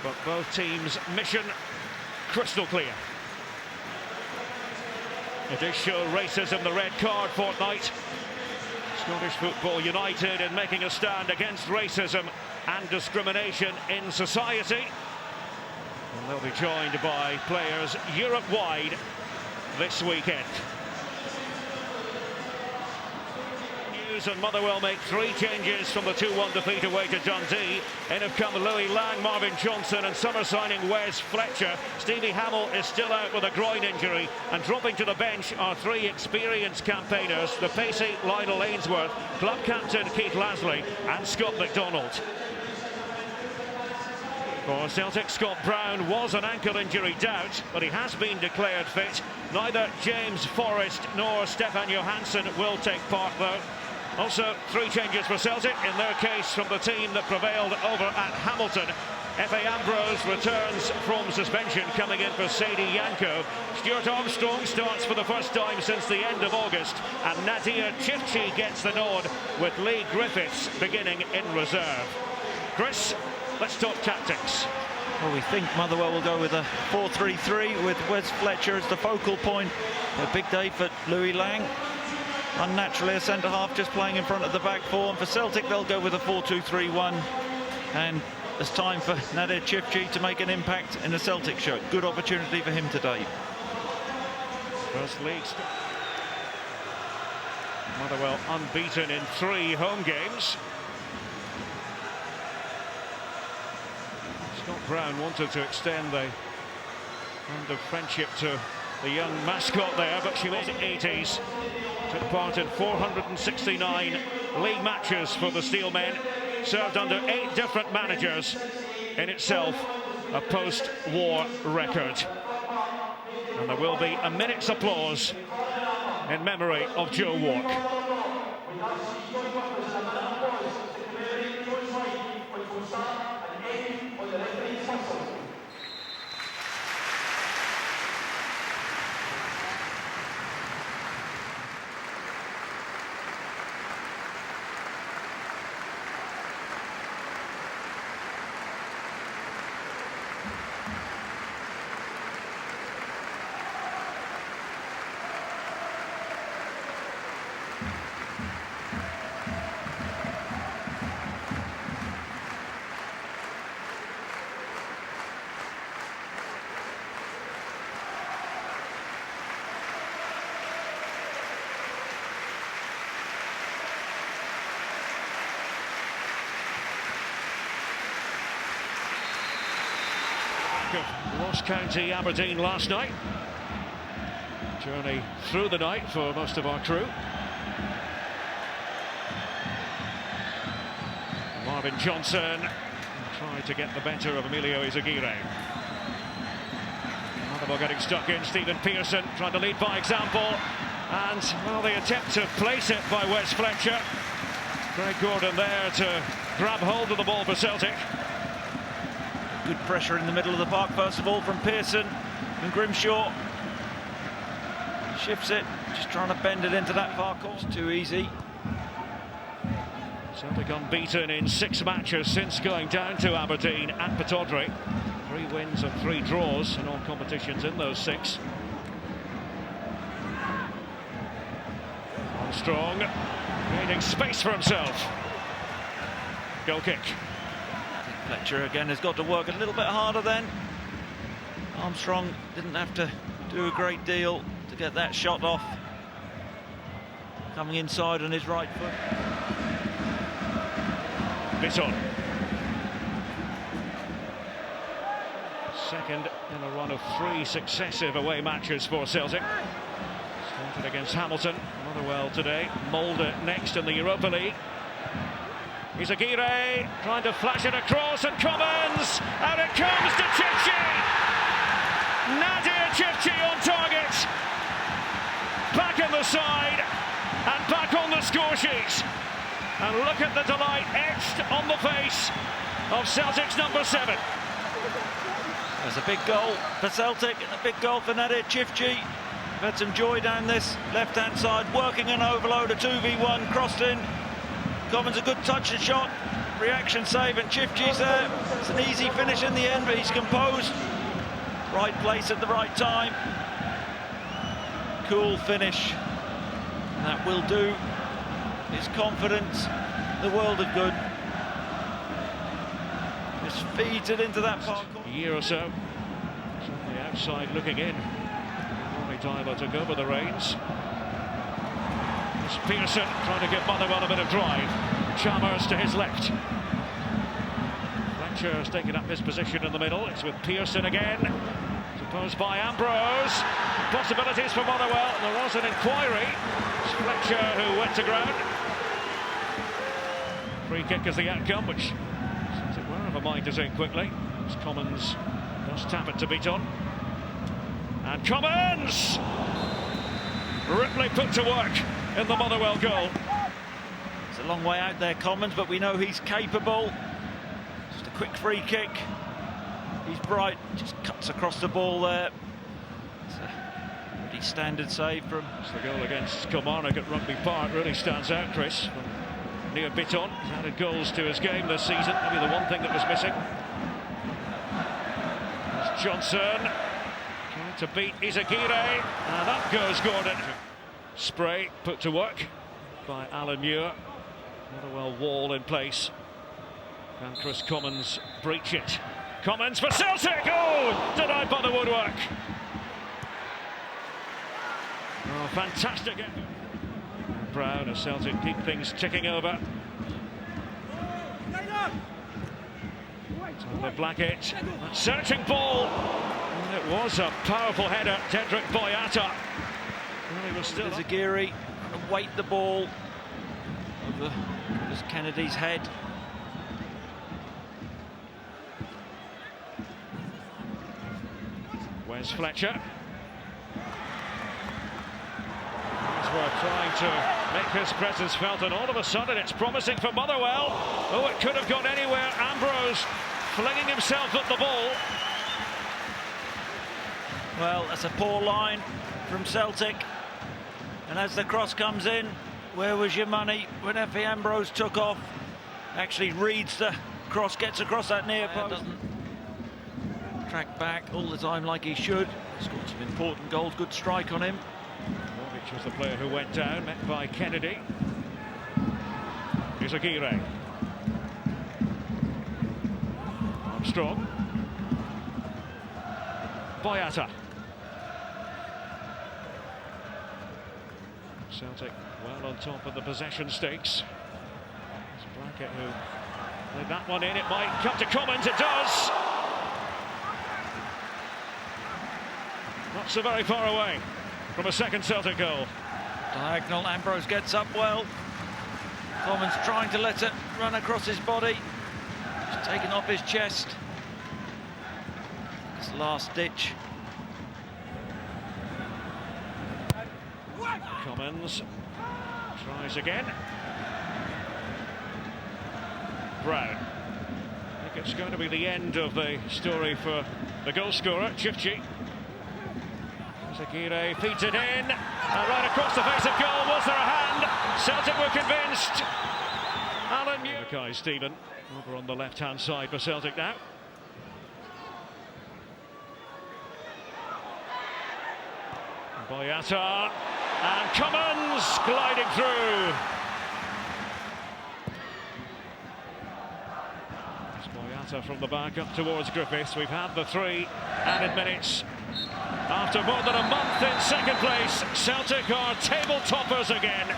But both teams' mission crystal clear. It does show racism, the red card fortnight. Scottish Football united in making a stand against racism and discrimination in society. And they'll be joined by players Europe-wide this weekend. And Motherwell make 3 changes from the 2-1 defeat away to Dundee. In have come Louis Lang, Marvin Johnson and summer signing Wes Fletcher. Stevie Hamill is still out with a groin injury, and dropping to the bench are 3 experienced campaigners, the pacey Lionel Ainsworth, club captain Keith Lasley and Scott McDonald. For Celtic, Scott Brown was an ankle injury doubt, but he has been declared fit. Neither James Forrest nor Stefan Johansson will take part though. Also, 3 changes for Celtic, in their case from the team that prevailed over at Hamilton. F.A. Ambrose returns from suspension, coming in for Sadie Yanko. Stuart Armstrong starts for the first time since the end of August, and Nadia Chifchi gets the nod, with Lee Griffiths beginning in reserve. Chris, let's talk tactics. Well, we think Motherwell will go with a 4-3-3 with Wes Fletcher as the focal point. A big day for Louis Lang. Unnaturally a centre-half just playing in front of the back four. And for Celtic, they'll go with a 4-2-3-1. And it's time for Nadir Chifchi to make an impact in the Celtic shirt. Good opportunity for him today. First league. Motherwell unbeaten in 3 home games. Scott Brown wanted to extend the hand of friendship to the young mascot there, but she was 80s. Took part in 469 league matches for the Steelmen. Served under 8 different managers. In itself, a post-war record. And there will be a minute's applause in memory of Joe Wark. Ross County, Aberdeen last night. Journey through the night for most of our crew. Marvin Johnson tried to get the better of Emilio Izaguirre. Motherwell getting stuck in. Stephen Pearson trying to lead by example, and well, the attempt to place it by Wes Fletcher. Greg Gordon there to grab hold of the ball for Celtic. Good pressure in the middle of the park, first of all, from Pearson and Grimshaw. Shifts it, just trying to bend it into that far course. Too easy. Celtic unbeaten in 6 matches since going down to Aberdeen at Pittodrie. 3 wins and 3 draws in all competitions in those 6. Armstrong creating space for himself. Goal kick. Fletcher again has got to work a little bit harder then. Armstrong didn't have to do a great deal to get that shot off. Coming inside on his right foot. Bitton. Second in a run of 3 successive away matches for Celtic. Started against Hamilton. Motherwell today. Molde next in the Europa League. Izaguirre trying to flash it across, and Commons, and it comes to Chifchi. Nadir Chifchi on target. Back in the side and back on the score sheet. And look at the delight etched on the face of Celtic's number 7. There's a big goal for Celtic, a big goal for Nadir Chifchi. We've had some joy down this left-hand side, working an overload, a 2v1, crossed in. Commons a good touch and shot, reaction save, and Chifchi's there. It's an easy finish in the end, but he's composed. Right place at the right time. Cool finish. That will do his confidence the world of good. Just feeds it into that park. A year or so. On the outside looking in. Rory Tyler took over the reins. It's Pearson trying to give Motherwell a bit of drive. Chalmers to his left. Fletcher's taken up his position in the middle. It's with Pearson again. Supposed by Ambrose. Possibilities for Motherwell. There was an inquiry. It's Fletcher who went to ground. Free kick is the outcome, which Celtic were of a mind to take quickly. As Commons does tap it to Beaton. And Commons! Ripley put to work in the Motherwell goal. It's a long way out there, Commons, but we know he's capable. Just a quick free kick. He's bright, just cuts across the ball there. It's a pretty standard save from... It's the goal against Kilmarnock at Rugby Park really stands out, Chris. Near Beaton, he's added goals to his game this season. Maybe the one thing that was missing. There's Johnson. Trying to beat Izagire. And that goes Gordon. Spray put to work by Alan Muir. Motherwell wall in place. Can Chris Commons breach it? Commons for Celtic! Oh! Denied by the woodwork. Oh, fantastic effort. Brown as Celtic keep things ticking over. Tyler Blackett. Searching ball. And it was a powerful header. Dedrick Boyata. Well, he was still Izagire to weight the ball over Kennedy's head. Where's Fletcher? Were trying to make his presence felt, and all of a sudden it's promising for Motherwell. Oh, it could have gone anywhere. Ambrose flinging himself at the ball. Well, that's a poor line from Celtic. And as the cross comes in, where was your money when Effie Ambrose took off? Actually reads the cross, gets across that near post. Doesn't track back all the time like he should. Scored some important goals, good strike on him. Which was the player who went down, met by Kennedy. Izagire. Armstrong. Boyata. Celtic well on top of the possession stakes. It's Blackett who laid that one in. It might come to Commons. It does. Not so very far away from a second Celtic goal. Diagonal, Ambrose gets up well. Commons trying to let it run across his body. Just taken off his chest. It's last ditch. Commons tries again. Brown. I think it's going to be the end of the story for the goal scorer, Chifchi. Izagire feeds it in, and right across the face of goal. Was there a hand? Celtic were convinced. Alan Muir. Mackay Stephen over on the left-hand side for Celtic now. Boyata and Commons gliding through. It's Boyata from the back up towards Griffiths. We've had the 3 added minutes. After more than a month in second place, Celtic are table toppers again.